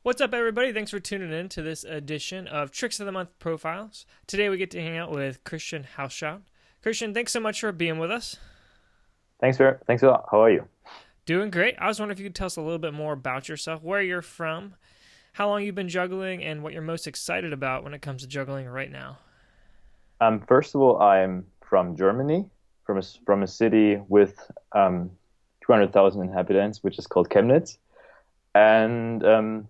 What's up, everybody? Thanks for tuning in to this edition of Tricks of the Month Profiles. Today we get to hang out with Christian Hauschild. Christian, thanks so much for being with us. Thanks a lot. How are you? Doing great. I was wondering if you could tell us a little bit more about yourself, where you're from, how long you've been juggling, and what you're most excited about when it comes to juggling right now. First of all, I'm from Germany, from a city with 200,000 inhabitants, which is called Chemnitz, and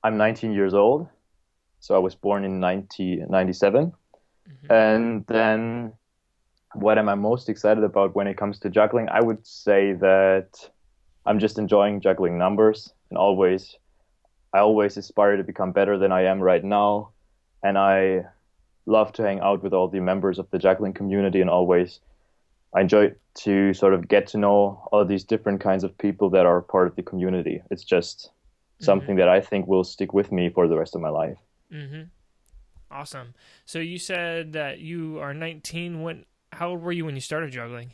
I'm 19 years old. So I was born in 1997, Mm-hmm. and then what am I most excited about when it comes to juggling? I would say that I'm just enjoying juggling numbers, and I always aspire to become better than I am right now, and I love to hang out with all the members of the juggling community, and always I enjoy to sort of get to know all these different kinds of people that are part of the community. It's just Mm-hmm. something that I think will stick with me for the rest of my life. Mm-hmm. Awesome. So you said that you are 19. How old were you when you started juggling?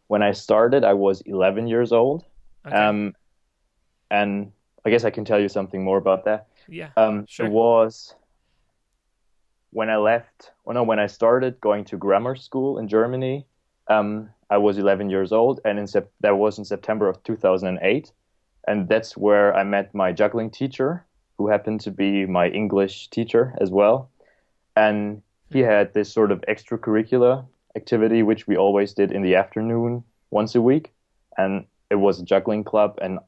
When I started, I was 11 years old. Okay. Um, and I guess I can tell you something more about that. Yeah, It sure. was when I started going to grammar school in Germany. I was 11 years old, and that was in September of 2008. And that's where I met my juggling teacher, who happened to be my English teacher as well. And he Hmm. had this sort of extracurricular activity, which we always did in the afternoon once a week. And it was a juggling club. And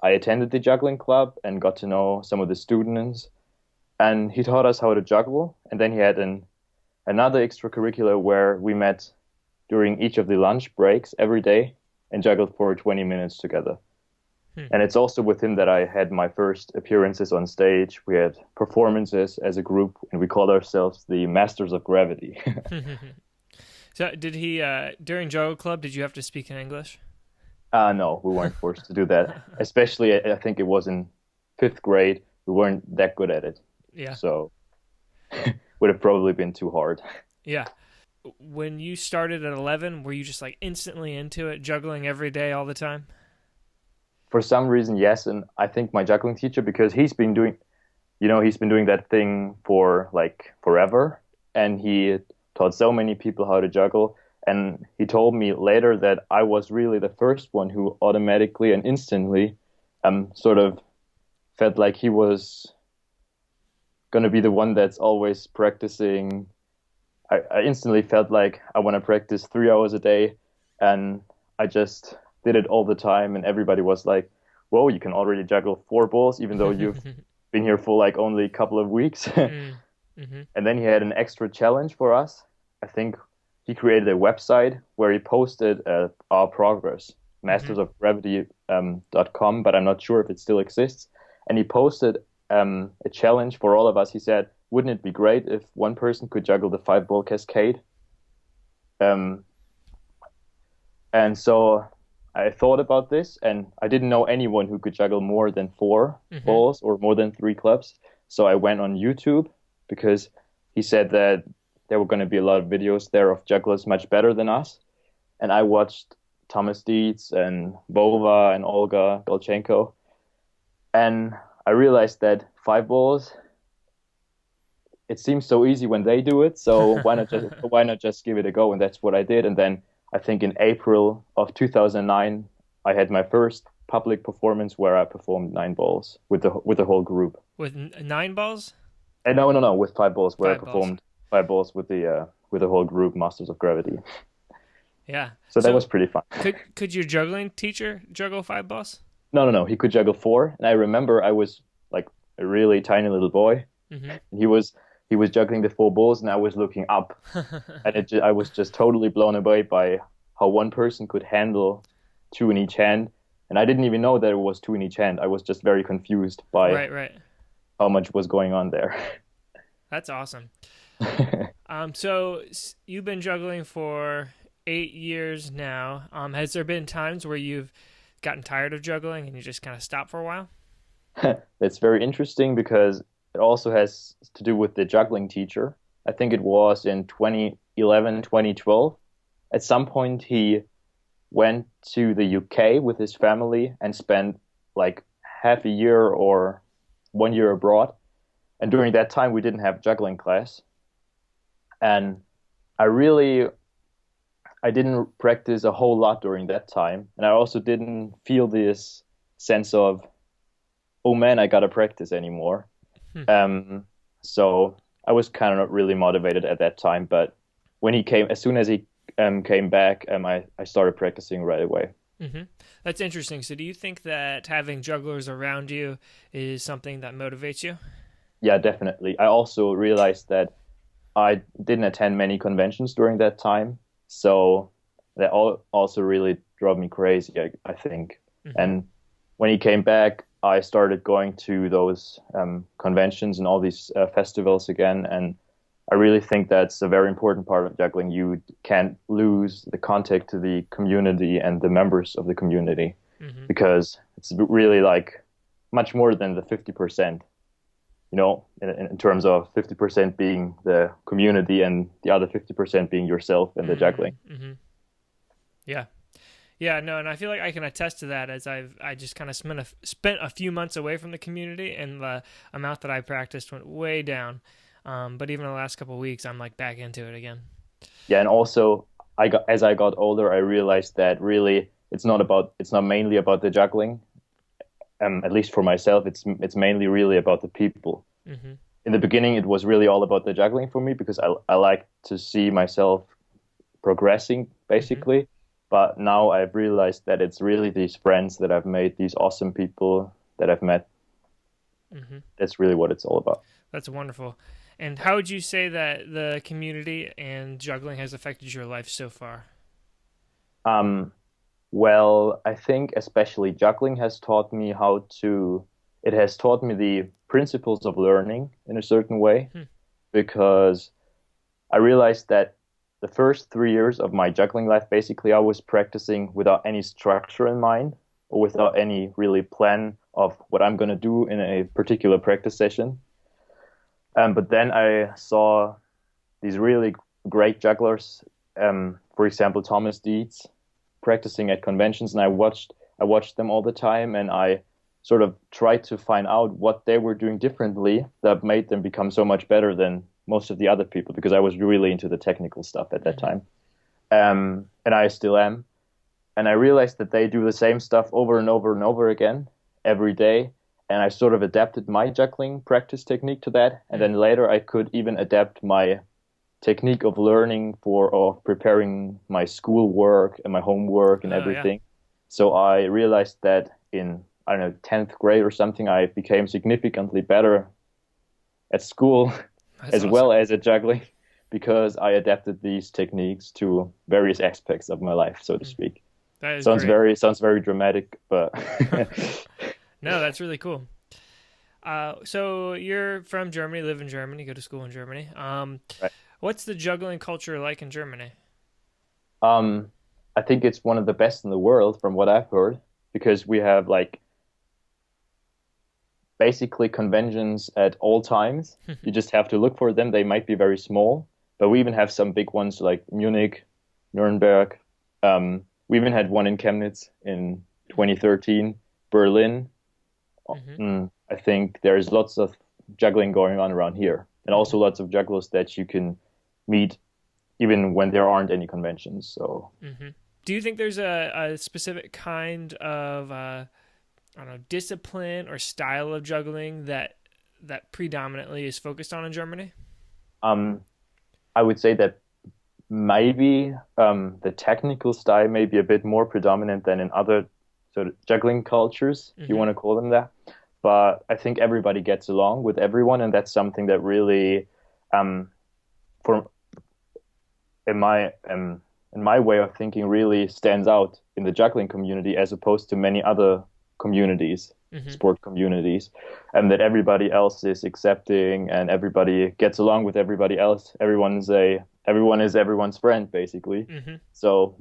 I attended the juggling club and got to know some of the students. And he taught us how to juggle. And then he had another extracurricular where we met during each of the lunch breaks every day and juggled for 20 minutes together. Hmm. And it's also with him that I had my first appearances on stage. We had performances as a group, and we called ourselves the Masters of Gravity. So did he during Juggle Club? Did you have to speak in English? No, we weren't forced to do that. Especially, I think it was in fifth grade. We weren't that good at it, Yeah, so would have probably been too hard. yeah. When you started at 11, were you just like instantly into it, juggling every day all the time? For some reason, yes, and I think my juggling teacher, because he's been doing that thing for like forever, and he taught so many people how to juggle. And he told me later that I was really the first one who automatically and instantly sort of felt like he was going to be the one that's always practicing. I instantly felt like I want to practice 3 hours a day, and I just did it all the time. And everybody was like, "Whoa, you can already juggle four balls, even though you've been here for like only a couple of weeks." Mm, mm-hmm. And then he had an extra challenge for us. I think he created a website where he posted our progress, Mm-hmm. mastersofgravity.com, but I'm not sure if it still exists. And he posted a challenge for all of us. He said, "Wouldn't it be great if one person could juggle the five ball cascade?" Um, and so I thought about this, and I didn't know anyone who could juggle more than four Mm-hmm. balls or more than three clubs. So I went on YouTube because he said that there were going to be a lot of videos there of jugglers much better than us. And I watched Thomas Dietz and Bova and Olga Golchenko. And I realized that five balls, it seems so easy when they do it. So why not just give it a go? And that's what I did. And then I think in April of 2009, I had my first public performance where I performed nine balls with the whole group. With nine balls, And no, with five balls where I five balls. performed five balls with the whole group, Masters of Gravity. Yeah. So that was So pretty fun. could your juggling teacher juggle five balls? No. He could juggle four, and I remember I was like a really tiny little boy, Mm-hmm. and he was juggling the four balls, and I was looking up, and I was just totally blown away by how one person could handle two in each hand, and I didn't even know that it was two in each hand. I was just very confused by Right, right. how much was going on there. That's awesome. So you've been juggling for 8 years now. Has there been times where you've gotten tired of juggling and you just kind of stopped for a while? It's very interesting because it also has to do with the juggling teacher. I think it was in 2011, 2012. At some point, he went to the UK with his family and spent like half a year or 1 year abroad. And during that time, we didn't have juggling class. And I really, I didn't practice a whole lot during that time. And I also didn't feel this sense of, oh man, I gotta practice anymore. Hmm. So I was kind of not really motivated at that time. But when he came, as soon as he came back, I started practicing right away. Hmm. That's interesting. So, do you think that having jugglers around you is something that motivates you? Yeah, definitely. I also realized that I didn't attend many conventions during that time, so that also really drove me crazy, I think. Hmm. And when he came back, I started going to those conventions and all these festivals again, and I really think that's a very important part of juggling. You can't lose the contact to the community and the members of the community Hmm. because it's really like much more than the 50%, in terms of 50% being the community and the other 50% being yourself and the juggling. Hmm. Yeah. Yeah, no, and I feel like I can attest to that as I just kind of spent a few months away from the community, and the amount that I practiced went way down. But even the last couple of weeks, I'm like back into it again. Yeah, and also as I got older, I realized that really it's not mainly about the juggling. At least for myself, it's mainly really about the people. Hmm. In the beginning, it was really all about the juggling for me because I like to see myself progressing Hmm. basically. But now I've realized that it's really these friends that I've made, these awesome people that I've met. Hmm. That's really what it's all about. That's wonderful. And how would you say that the community and juggling has affected your life so far? Um, well, I think especially juggling has taught me it has taught me the principles of learning in a certain way Hmm. because I realized that the first 3 years of my juggling life, basically, I was practicing without any structure in mind or without any really plan of what I'm going to do in a particular practice session. But then I saw these really great jugglers, for example, Thomas Dietz, practicing at conventions, and I watched them all the time, and I sort of tried to find out what they were doing differently that made them become so much better than most of the other people because I was really into the technical stuff at that Hmm. time. And I still am. And I realized that they do the same stuff over and over and over again every day. And I sort of adapted my juggling practice technique to that. And Hmm. then later I could even adapt my technique of learning for or preparing my schoolwork and my homework and Oh yeah, everything. So I realized that in, I don't know, 10th grade or something, I became significantly better at school that's as well awesome. as at juggling because I adapted these techniques to various aspects of my life, so to Hmm. speak. That is great. Sounds very dramatic, but No, that's really cool. So you're from Germany, live in Germany, go to school in Germany. right. What's the juggling culture like in Germany? Um, I think it's one of the best in the world from what I've heard because we have like basically conventions at all times. You just have to look for them. They might be very small, but we even have some big ones like Munich, Nuremberg. We even had one in Chemnitz in 2013, Berlin. Hmm. I think there's lots of juggling going on around here, and Hmm. also lots of jugglers that you can meet even when there aren't any conventions. So Hmm. Do you think there's a specific kind of I don't know discipline or style of juggling that predominantly is focused on in Germany? um, I would say that maybe the technical style may be a bit more predominant than in other sort of juggling cultures, if you Hmm. want to call them that. But I think everybody gets along with everyone, and that's something that really, um, for in my way of thinking, really stands out in the juggling community as opposed to many other communities, Hmm. sport communities, and that everybody else is accepting and everybody gets along with everybody else. Everyone is everyone's friend, basically. Hmm. So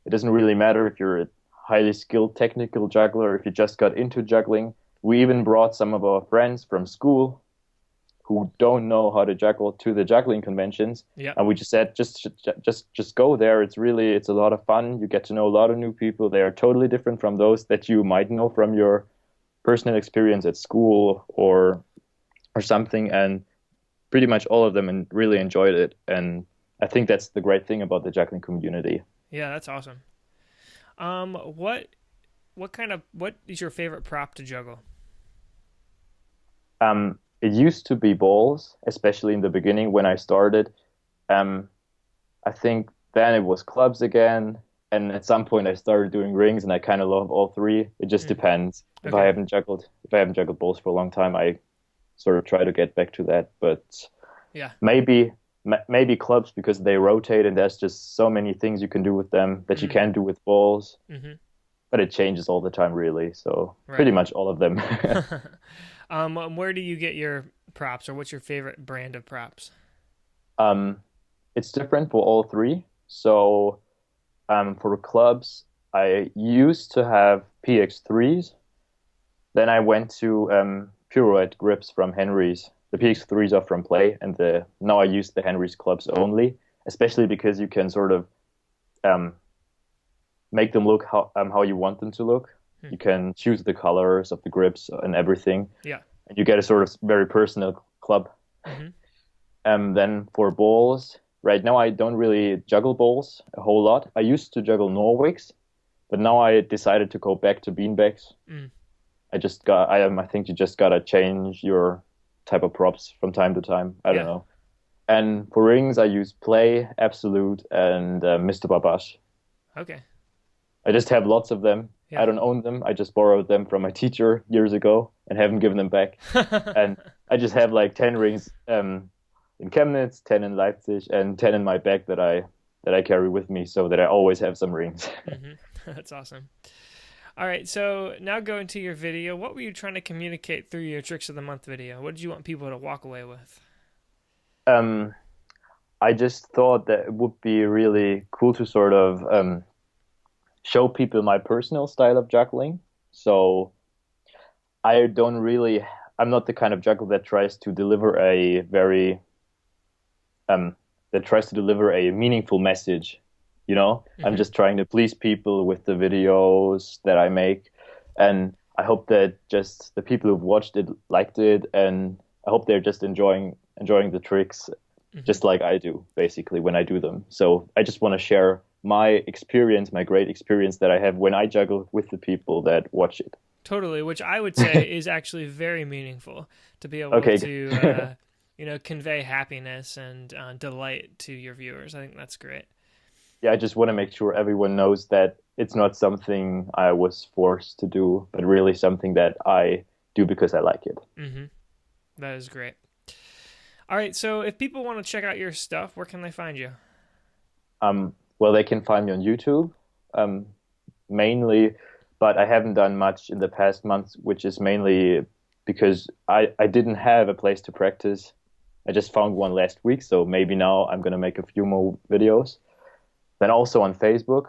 it doesn't really matter if you're a highly skilled technical juggler, if you just got into juggling. We even brought some of our friends from school who don't know how to juggle to the juggling conventions, Yep. and we just said just go there. It's a lot of fun. You get to know a lot of new people. They are totally different from those that you might know from your personal experience at school or something, and pretty much all of them and really enjoyed it. And I think that's the great thing about the juggling community. Yeah, that's awesome. What is your favorite prop to juggle? It used to be balls, especially in the beginning when I started. Um, I think then it was clubs again, and at some point I started doing rings, and I kind of love all three. It just Mm, depends. okay. If I haven't juggled balls for a long time, I sort of try to get back to that. But Yeah. maybe maybe clubs because they rotate, and there's just so many things you can do with them that you Mm, can't do with balls. mm-hmm. But it changes all the time, really. So Right. pretty much all of them. Where do you get your props, or what's your favorite brand of props? Um, it's different for all three. So for clubs, I used to have PX3s. Then I went to pirouette grips from Henry's. The PX3s are from Play, and the now I use the Henry's clubs only, especially because you can sort of um, make them look how you want them to look. Hmm. You can choose the colors of the grips and everything, Yeah. and you get a sort of very personal club. Mm-hmm. Then for balls, right now I don't really juggle balls a whole lot. I used to juggle Norwigs, but now I decided to go back to beanbags. Mm. I think you just gotta change your type of props from time to time. I don't Yeah. know. And for rings, I use Play, Absolute, and Mr. Babash. Okay. I just have lots of them. I Yeah. don't own them. I just borrowed them from my teacher years ago and haven't given them back. And I just have like 10 rings in Chemnitz, 10 in Leipzig, and 10 in my bag that I carry with me so that I always have some rings. Mm-hmm. That's awesome. All right, so now go into your video. What were you trying to communicate through your Tricks of the Month video? What did you want people to walk away with? Um, I just thought that it would be really cool to sort of show people my personal style of juggling. So I don't really, I'm not the kind of juggler that tries to deliver a very that tries to deliver a meaningful message. You know, I'm Mm-hmm. just trying to please people with the videos that I make, and I hope that just the people who've watched it liked it, and I hope they're just enjoying the tricks, Mm-hmm. just like I do, basically when I do them. So I just want to share my experience, my great experience that I have when I juggle with the people that watch it. Totally, which I would say is actually very meaningful to be able Okay. to, convey happiness and delight to your viewers. I think that's great. Yeah, I just want to make sure everyone knows that it's not something I was forced to do, but really something that I do because I like it. Mm-hmm. That is great. All right, so if people want to check out your stuff, where can they find you? Well, they can find me on YouTube, um, mainly, but I haven't done much in the past months, which is mainly because I didn't have a place to practice. I just found one last week, so maybe now I'm gonna make a few more videos. Then also on Facebook,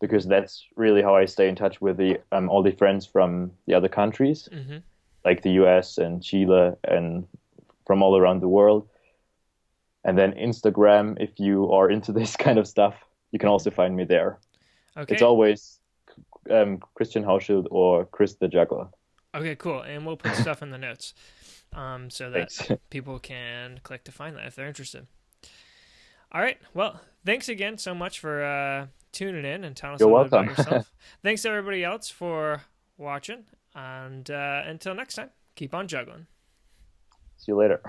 because that's really how I stay in touch with the all the friends from the other countries, Mm-hmm. like the US and Chile and from all around the world. And then Instagram, if you are into this kind of stuff, you can Mm-hmm. also find me there. It's Okay. always Christian Hauschild or Chris the Juggler. Okay, cool. And we'll put stuff in the notes so that Thanks. people can click to find that if they're interested. All right. Well, thanks again so much for tuning in and telling us a You're little bit about welcome. yourself. Thanks to everybody else for watching. And until next time, keep on juggling. See you later.